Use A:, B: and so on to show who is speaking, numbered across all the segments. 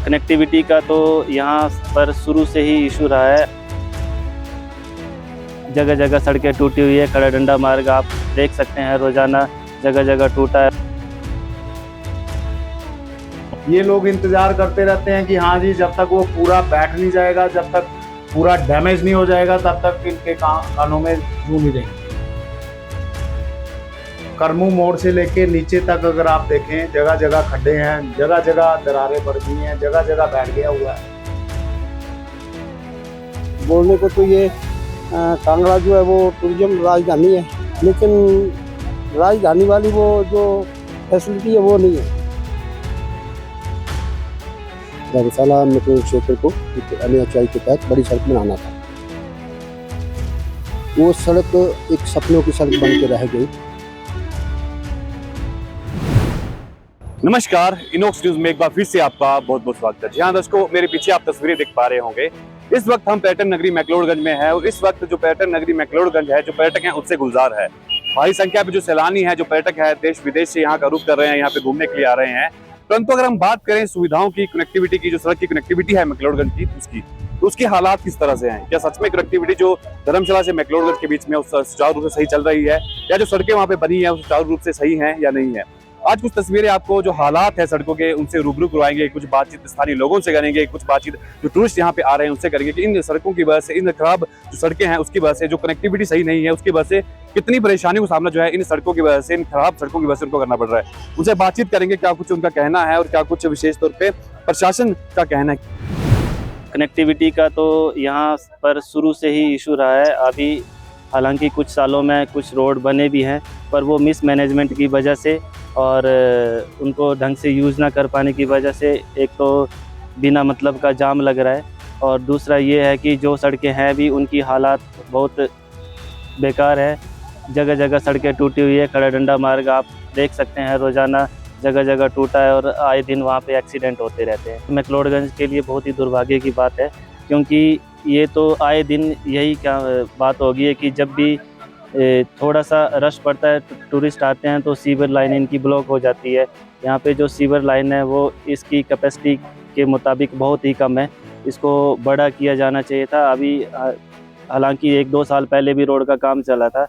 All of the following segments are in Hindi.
A: कनेक्टिविटी का तो यहाँ पर शुरू से ही इशू रहा है। जगह जगह सड़कें टूटी हुई है। खड़ा डंडा मार्ग आप देख सकते हैं, रोजाना जगह जगह टूटा है।
B: ये लोग इंतजार करते रहते हैं कि हाँ जी, जब तक वो पूरा बैठ नहीं जाएगा, जब तक पूरा डैमेज नहीं हो जाएगा, तब तक इनके कानों में जू नहीं देंगे। करमू मोड़ से लेके नीचे तक अगर आप देखें, जगह जगह खड्डे हैं, जगह जगह दरारें पड़ गई हैं, जगह जगह बैठ गया हुआ है।
C: बोलने को तो ये कांगड़ा जो है वो टूरिज्म राजधानी है, लेकिन राजधानी वाली वो जो फैसिलिटी है वो नहीं है। धर्मशाला मेट्रो क्षेत्र को NHAI के तहत बड़ी सड़क बनाना था। वो सड़क एक सपनों की सड़क बन के रह गई।
D: नमस्कार, इनॉक्स न्यूज में एक बार फिर से आपका बहुत बहुत स्वागत है। जी हाँ दर्शकों, मेरे पीछे आप तस्वीरें देख पा रहे होंगे। इस वक्त हम पर्यटन नगरी मैक्लोडगंज में है और इस वक्त जो पर्यटन नगरी मैक्लोडगंज है, जो पर्यटक हैं उससे गुलजार है। भारी संख्या में जो सैलानी है, जो पर्यटक है, देश विदेश से यहाँ का रुख कर रहे हैं, यहाँ पे घूमने के लिए आ रहे हैं। परंतु अगर हम बात करें सुविधाओं की, कनेक्टिविटी की, जो सड़क की कनेक्टिविटी है मैक्लोडगंज की, तो उसके हालात किस तरह से हैं? क्या सच में कनेक्टिविटी जो धर्मशाला से मैक्लोडगंज के बीच में सुचारू रूप से सही चल रही है, या जो सड़कें वहाँ पे बनी है वो सुचारू रूप से सही हैं या नहीं है? आज कुछ तस्वीरें आपको जो हालात है सड़कों के उनसे रूबरू करवाएंगे, कुछ बातचीत स्थानीय लोगों से करेंगे, कुछ बातचीत जो टूरिस्ट यहाँ पे आ रहे हैं उनसे करेंगे कि इन सड़कों की वजह से, इन खराब जो सड़कें हैं उसकी वजह से, जो कनेक्टिविटी सही नहीं है उसकी वजह से कितनी परेशानियों का सामना जो है इन सड़कों की वजह से, इन खराब सड़कों की वजह से उनको करना पड़ रहा है। उनसे बातचीत करेंगे, क्या कुछ उनका कहना है और क्या कुछ विशेष तौर पर प्रशासन का कहना है।
A: कनेक्टिविटी का तो यहाँ पर शुरू से ही इशू रहा है। अभी हालांकि कुछ सालों में कुछ रोड बने भी हैं, पर वो मिसमैनेजमेंट की वजह से और उनको ढंग से यूज़ ना कर पाने की वजह से एक तो बिना मतलब का जाम लग रहा है, और दूसरा ये है कि जो सड़कें हैं भी उनकी हालात बहुत बेकार है। जगह जगह सड़कें टूटी हुई है। खड़ा डंडा मार्ग आप देख सकते हैं, रोज़ाना जगह जगह टूटा है और आए दिन वहाँ पे एक्सीडेंट होते रहते हैं। मैक्लोडगंज के लिए बहुत ही दुर्भाग्य की बात है, क्योंकि ये तो आए दिन यही क्या बात होगी है कि जब भी थोड़ा सा रश पड़ता है, टूरिस्ट आते हैं, तो सीवर लाइन इनकी ब्लॉक हो जाती है। यहाँ पे जो सीवर लाइन है वो इसकी कैपेसिटी के मुताबिक बहुत ही कम है। इसको बड़ा किया जाना चाहिए था। अभी हालांकि 1-2 साल पहले भी रोड का काम चला था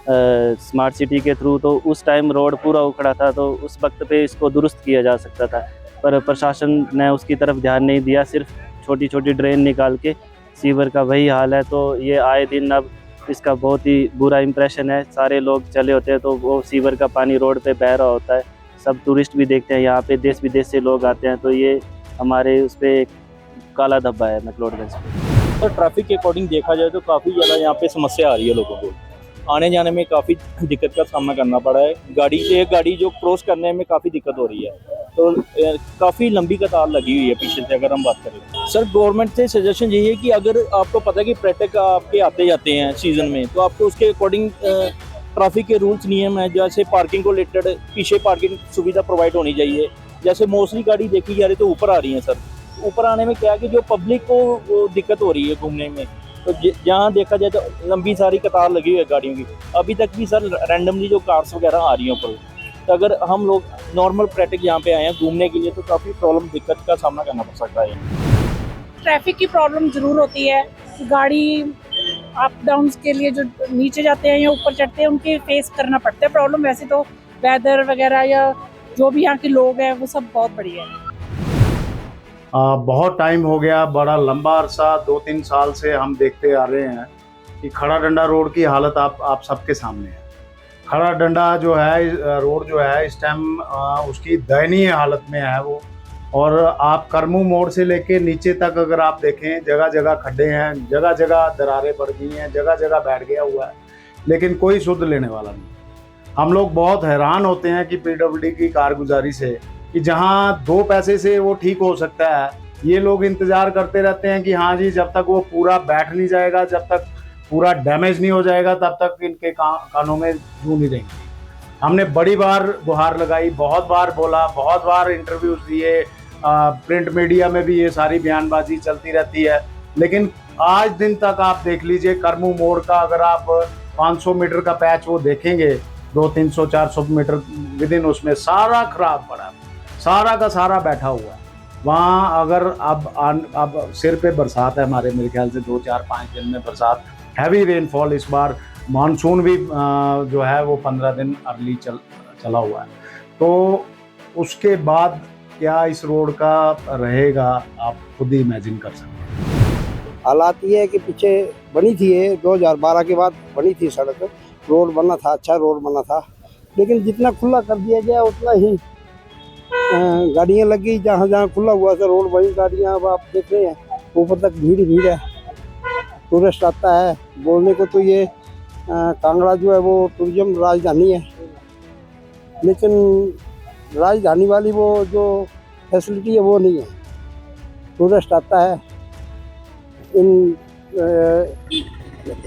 A: स्मार्ट सिटी के थ्रू, तो उस टाइम रोड पूरा उखड़ा था, तो उस वक्त पे इसको दुरुस्त किया जा सकता था, पर प्रशासन ने उसकी तरफ ध्यान नहीं दिया। सिर्फ छोटी छोटी ड्रेन निकाल के सीवर का वही हाल है। तो ये आए दिन अब इसका बहुत ही बुरा इंप्रेशन है। सारे लोग चले होते हैं तो वो सीवर का पानी रोड पे बह रहा होता है। सब टूरिस्ट भी देखते हैं, यहाँ पे देश विदेश से लोग आते हैं, तो ये हमारे उस पर एक काला धब्बा है मैक्लोडगंज पे।
E: तो ट्रैफिक के अकॉर्डिंग देखा जाए तो काफ़ी ज़्यादा यहाँ पे समस्या आ रही है। लोगों को आने जाने में काफ़ी दिक्कत का सामना करना पड़ा है। गाड़ी से एक गाड़ी जो क्रॉस करने में काफ़ी दिक्कत हो रही है, तो काफ़ी लंबी कतार लगी हुई है पीछे से। अगर हम बात करें सर, गवर्नमेंट से सजेशन यही है कि अगर आपको पता है कि पर्यटक आपके आते जाते हैं सीज़न में, तो आपको उसके अकॉर्डिंग ट्रैफिक के रूल्स नियम है, जैसे पार्किंग को रिलेटेड पीछे पार्किंग सुविधा प्रोवाइड होनी चाहिए। जैसे मोस्टली गाड़ी देखी जा रही तो ऊपर आ रही है सर। ऊपर आने में क्या है कि जो पब्लिक को दिक्कत हो रही है घूमने में, तो जहाँ देखा जाए तो लंबी सारी कतार लगी हुई है गाड़ियों की। अभी तक भी सर रैंडमली जो कार्स वगैरह आ रही हैं ऊपर, तो अगर हम लोग नॉर्मल पर्यटक यहाँ पे आए हैं घूमने के लिए तो काफ़ी प्रॉब्लम, दिक्कत का सामना करना पड़ सकता है।
F: ट्रैफिक की प्रॉब्लम ज़रूर होती है। गाड़ी अप डाउन के लिए जो नीचे जाते हैं या ऊपर चढ़ते हैं उनके फेस करना पड़ता है प्रॉब्लम। वैसे तो वेदर वगैरह या जो भी यहाँ के लोग हैं वो सब बहुत बढ़िया है।
B: बहुत टाइम हो गया, बड़ा लंबा अरसा 2-3 साल से हम देखते आ रहे हैं कि खड़ा डंडा रोड की हालत आप सबके सामने है। खड़ा डंडा जो है रोड जो है इस टाइम उसकी दयनीय हालत में है वो। और आप करमू मोड़ से लेके नीचे तक अगर आप देखें, जगह जगह खड्डे हैं, जगह जगह दरारें पड़ गई हैं, जगह जगह बैठ गया हुआ है, लेकिन कोई सुध लेने वाला नहीं। हम लोग बहुत हैरान होते हैं कि PWD की कारगुजारी से, कि जहाँ 2 पैसे से वो ठीक हो सकता है, ये लोग इंतजार करते रहते हैं कि हाँ जी, जब तक वो पूरा बैठ नहीं जाएगा, जब तक पूरा डैमेज नहीं हो जाएगा, तब तक इनके कानों में जू नहीं देंगे। हमने बड़ी बार गुहार लगाई, बहुत बार बोला, बहुत बार इंटरव्यूज दिए, प्रिंट मीडिया में भी ये सारी बयानबाजी चलती रहती है, लेकिन आज दिन तक आप देख लीजिए करमू मोड़ का अगर आप 500 मीटर का पैच वो देखेंगे, 200-300-400 मीटर विदिन, उसमें सारा खराब पड़ा, सारा का सारा बैठा हुआ है। वहाँ अगर अब सिर पे बरसात है हमारे, मेरे ख्याल से 2 4 5 दिन में बरसात, हैवी रेनफॉल इस बार, मानसून भी जो है वो 15 दिन अर्ली चला हुआ है। तो उसके बाद क्या इस रोड का रहेगा, आप खुद ही इमेजिन कर सकते हैं।
C: हालात ये है कि पीछे बनी थी ये 2012 के बाद बनी थी सड़क, रोड बना था, अच्छा रोड बना था, लेकिन जितना खुला कर दिया गया उतना ही गाड़ियाँ लग गई। जहाँ जहाँ खुला हुआ था रोड वहीं गाड़ियाँ, अब आप देख रहे हैं ऊपर तक भीड़ है, टूरिस्ट आता है। बोलने को तो ये कांगड़ा जो है वो टूरिज्म राजधानी है, लेकिन राजधानी वाली वो जो फैसिलिटी है वो नहीं है। टूरिस्ट आता है,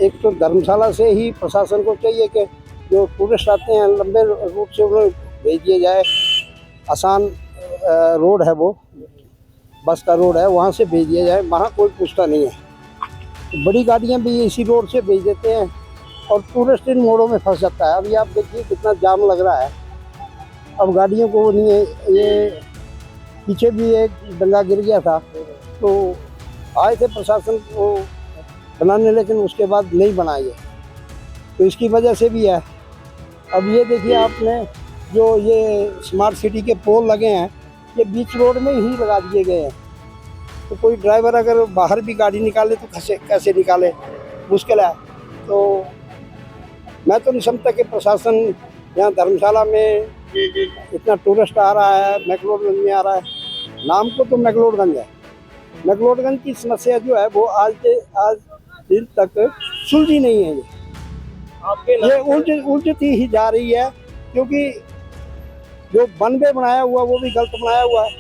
C: एक तो धर्मशाला से ही प्रशासन को चाहिए कि जो टूरिस्ट आते हैं लंबे रूट से उन्हें भेज दिया जाए। आसान रोड है वो, बस का रोड है, वहाँ से भेज दिया जाए, वहाँ कोई पूछता नहीं है। बड़ी गाड़ियाँ भी इसी रोड से भेज देते हैं और टूरिस्ट इन मोड़ों में फंस जाता है। अभी आप देखिए कितना जाम लग रहा है, अब गाड़ियों को नहीं है। ये पीछे भी एक दंगा गिर गया था, तो आए थे प्रशासन को बनाने, लेकिन उसके बाद नहीं बनाए, तो इसकी वजह से भी है। अब ये देखिए आपने जो ये स्मार्ट सिटी के पोल लगे हैं, ये बीच रोड में ही लगा दिए गए हैं, तो कोई ड्राइवर अगर बाहर भी गाड़ी निकाले तो कैसे निकाले, मुश्किल है। तो मैं तो नहीं समझता कि प्रशासन यहाँ धर्मशाला में इतना टूरिस्ट आ रहा है, मैक्लोडगंज में आ रहा है। नाम को तो मैक्लोडगंज है, मैक्लोडगंज की समस्या जो है वो आज दिन तक सुलझी नहीं है। ये उलझती ही जा रही है, क्योंकि जो वन वे बनाया हुआ वो भी गलत बनाया हुआ है।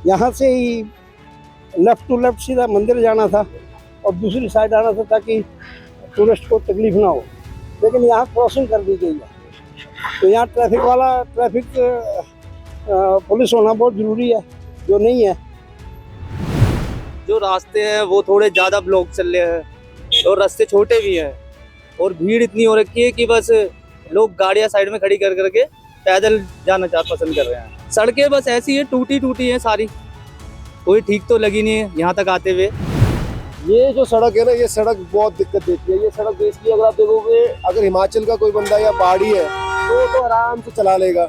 C: यहाँ से ही लेफ्ट टू लेफ्ट सीधा मंदिर जाना था और दूसरी साइड आना था ताकि टूरिस्ट को तकलीफ ना हो, लेकिन यहाँ क्रॉसिंग कर दी गई है। तो यहाँ ट्रैफिक पुलिस होना बहुत ज़रूरी है, जो नहीं है।
G: जो रास्ते हैं वो थोड़े ज़्यादा ब्लॉक चल रहे हैं और रास्ते छोटे भी हैं और भीड़ इतनी हो रखी है कि बस लोग गाड़ियाँ साइड में खड़ी कर करके पैदल जाना पसंद कर रहे हैं। सड़कें बस ऐसी है, टूटी हैं सारी, कोई ठीक तो लगी नहीं है यहाँ तक आते हुए।
H: ये जो सड़क है ना, ये सड़क बहुत दिक्कत देती है। ये सड़क बेसिकली अगर आप देखोगे, अगर हिमाचल का कोई बंदा या पहाड़ी है तो आराम से चला लेगा,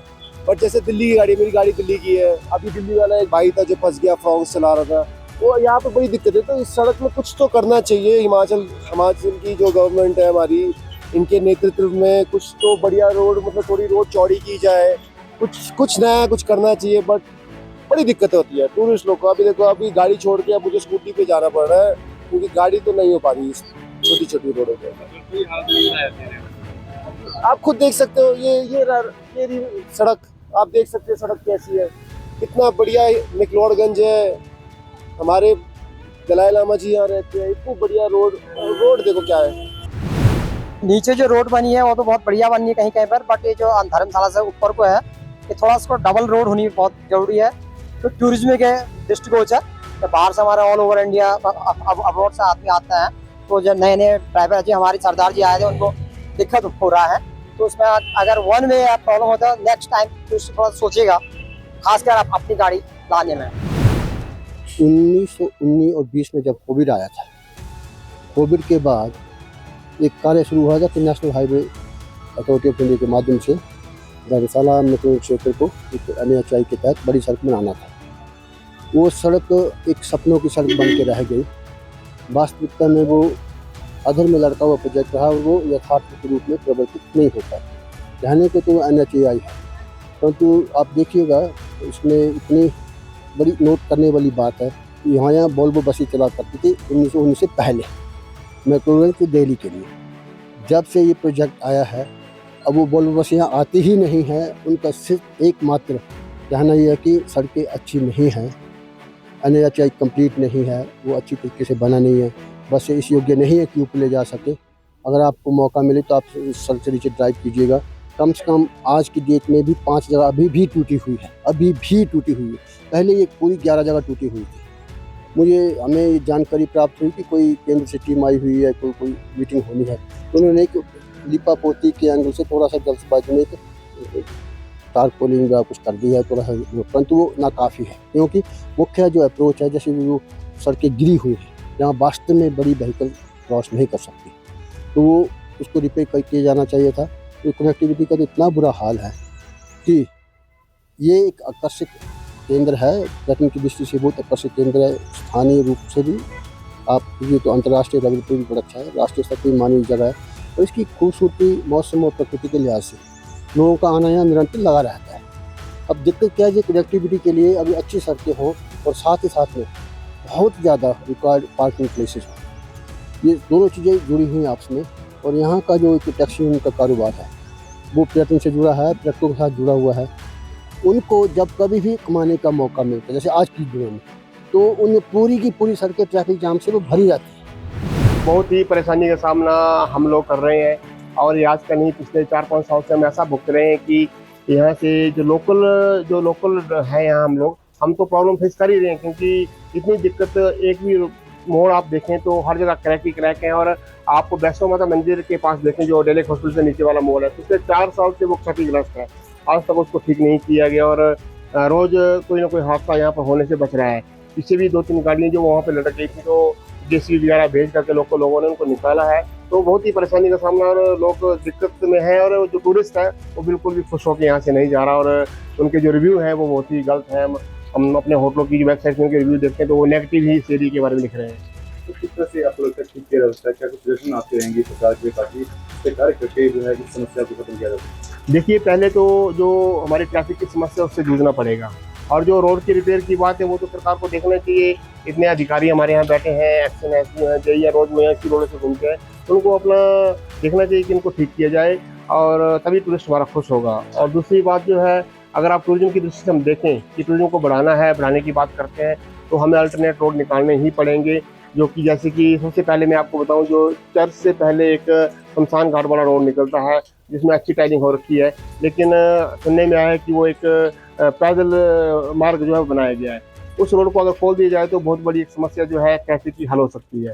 H: बट जैसे दिल्ली की गाड़ी, मेरी गाड़ी दिल्ली की है, अभी दिल्ली वाला एक भाई था जो फंस गया, फ्रॉन्क्स चला रहा था, तो यहाँ पे बड़ी दिक्कत है। तो इस सड़क में कुछ तो करना चाहिए। हिमाचल की जो गवर्नमेंट है हमारी, इनके नेतृत्व में कुछ तो बढ़िया रोड, मतलब थोड़ी रोड चौड़ी की जाए, कुछ नया कुछ करना चाहिए। बट बड़ी दिक्कत होती है टूरिस्ट लोग को। अभी देखो, अभी गाड़ी छोड़ के अब मुझे स्कूटी पे जाना पड़ रहा है, क्योंकि गाड़ी तो नहीं हो पा रही छोटी छोटी रोडों पे। आप खुद देख सकते हो, ये सड़क आप देख सकते हो, सड़क कैसी है, कितना बढ़िया मैक्लोडगंज है। हमारे दलाई लामा जी यहाँ रहते हैं, इतनी बढ़िया रोड देखो क्या है।
I: नीचे जो रोड बनी है वो तो बहुत बढ़िया बनी है कहीं कहीं पर, बट ये जो धर्मशाला से ऊपर को है, ये थोड़ा सा डबल रोड होनी बहुत जरूरी है। तो टूरिज्म के दृष्टिकोण है, तो बाहर से हमारा ऑल ओवर इंडिया अब्रॉड से आदमी आता है, तो जो नए ड्राइवर जी हमारे सरदार जी आए थे, उनको दिक्कत हो रहा है। तो उसमें अगर वन वे प्रॉब्लम होता है, नेक्स्ट टाइम टूरिस्ट थोड़ा सोचेगा, खासकर अपनी गाड़ी लाने में।
C: 1919 और 20 में जब कोविड आया था, कोविड के बाद एक कार्य शुरू हुआ था कि national highway authority of India के माध्यम से धर्मशाला मेट्रो क्षेत्र को एक NHAI के तहत बड़ी सड़क बनाना था। वो सड़क एक सपनों की सड़क बन के रह गई। वास्तविकता में वो अधर में लड़का हुआ प्रोजेक्ट रहा और वो यथार्थ के रूप में प्रवर्तित नहीं हो पाया। रहने को तो NHAI है, परंतु आप देखिएगा इसमें इतनी बड़ी नोट करने वाली बात है कि यहाँ वोल्वो बसें चला करती थी 1919 से पहले मैक्लोडगंज की दिल्ली के लिए। जब से ये प्रोजेक्ट आया है, अब वो वोल्वो बसें यहाँ आती ही नहीं है। उनका सिर्फ एकमात्र कहना यह है कि सड़कें अच्छी नहीं हैं, NHAI कंप्लीट नहीं है, वो अच्छी तरीके से बना नहीं है, बसें इस योग्य नहीं है कि ऊपर ले जा सके। अगर आपको मौका मिले तो आप इस सड़क से नीचे ड्राइव कीजिएगा। कम से कम आज की डेट में भी 5 जगह अभी भी टूटी हुई है। पहले ये पूरी 11 जगह टूटी हुई थी। हमें ये जानकारी प्राप्त हुई कि कोई केंद्र से टीम आई हुई है, कोई मीटिंग होनी है, तो उन्होंने एक लिपा पोती के एंगल से थोड़ा सा जल्दबाजी में टारपोलिंग या कुछ कर दी है थोड़ा सा, परंतु वो नाकाफ़ी है, क्योंकि मुख्य जो अप्रोच है, जैसे वो सड़कें गिरी हुई है जहाँ वास्तव में बड़ी व्हीकल क्रॉस नहीं कर सकती, तो वो उसको रिपेयर किया जाना चाहिए था। तो कनेक्टिविटी का तो इतना बुरा हाल है कि ये एक आकर्षक केंद्र है, पर्यटन की दृष्टि से बहुत आकर्षक केंद्र है, स्थानीय रूप से भी आप ये तो अंतर्राष्ट्रीय लेवल पर भी बड़ा अच्छा है, राष्ट्रीय स्तर पर मानी जगह है, और इसकी खूबसूरती मौसम और प्रकृति के लिहाज से लोगों का आना यहाँ निरंतर लगा रहता है। अब दिक्कत क्या है, ये कनेक्टिविटी के लिए अभी अच्छी सड़कें हों और साथ ही साथ में बहुत ज़्यादा रिक्वायर्ड पार्किंग प्लेसेस हों, ये दोनों चीज़ें जुड़ी हुई हैं आपस में। और यहाँ का जो एक टैक्सी उनका कारोबार है वो पर्यटन से जुड़ा है, पर्यटकों के साथ जुड़ा हुआ है। उनको जब कभी भी कमाने का मौका मिलता है, जैसे आज की दिनों में, तो उन पूरी की पूरी सड़कें ट्रैफिक जाम से वो भरी जाती है।
H: बहुत ही परेशानी का सामना हम लोग कर रहे हैं, और ये आज का नहीं, पिछले 4-5 साल से हम ऐसा भुगत रहे हैं कि यहाँ से जो लोकल है यहाँ हम तो प्रॉब्लम फेस कर ही रहे हैं, क्योंकि इतनी दिक्कत, एक भी मोड़ आप देखें तो हर जगह क्रैक ही क्रैक है। और आप वैष्णो माता मंदिर के पास देखें, जो डेलेक हॉस्पिटल से नीचे वाला मोड़ है, पिछले 4 साल से वो क्षतिग्रस्त है, आज तक उसको ठीक नहीं किया गया, और रोज़ कोई ना कोई हादसा यहाँ पर होने से बच रहा है। पीछे भी 2-3 गाड़ियाँ जो वहाँ पर लटक गई थी, तो जेसीबी वगैरह भेज करके लोगों ने उनको निकाला है। तो बहुत ही परेशानी का सामना, और लोग दिक्कत में हैं, और जो टूरिस्ट है वो बिल्कुल भी खुश होकर यहाँ से नहीं जा रहा, और उनके जो रिव्यू है वो बहुत ही गलत है। हम अपने होटलों की वेबसाइट में उनके रिव्यू देखते हैं तो वो नेगेटिव ही इस एरिया के बारे में लिख रहे हैं।
D: तो किस तरह से आपको लगता है ठीक किया जा सकता है, क्या कुछ सजेशन आते रहेंगे सरकार के, ताकि कार्य करके जो है इस समस्या को खत्म किया जा सके?
H: देखिए, पहले तो जो हमारी ट्रैफिक की समस्या उससे जूझना पड़ेगा, और जो रोड की रिपेयर की बात है वो तो सरकार को देखना चाहिए। इतने अधिकारी हमारे यहाँ बैठे हैं, एक्शन एसपी हैं, जेईया रोज में ऐसी रोड से घूमते हैं, तो उनको अपना देखना चाहिए कि इनको ठीक किया जाए, और तभी टूरिस्ट हमारा खुश होगा। और दूसरी बात जो है, अगर आप टूरिज्म की दृष्टि से हम देखें कि टूरिज्म को बढ़ाने की बात करते हैं, तो हमें अल्टरनेट रोड निकालने ही पड़ेंगे, जो कि जैसे कि सबसे पहले मैं आपको बताऊं, जो चर्च से पहले एक शमशान घाट वाला रोड निकलता है, जिसमें अच्छी टाइलिंग हो रखी है, लेकिन सुनने में आया है कि वो एक पैदल मार्ग जो है बनाया गया है। उस रोड को अगर खोल दिया जाए तो बहुत बड़ी एक समस्या जो है ट्रैफिक की हल हो सकती है।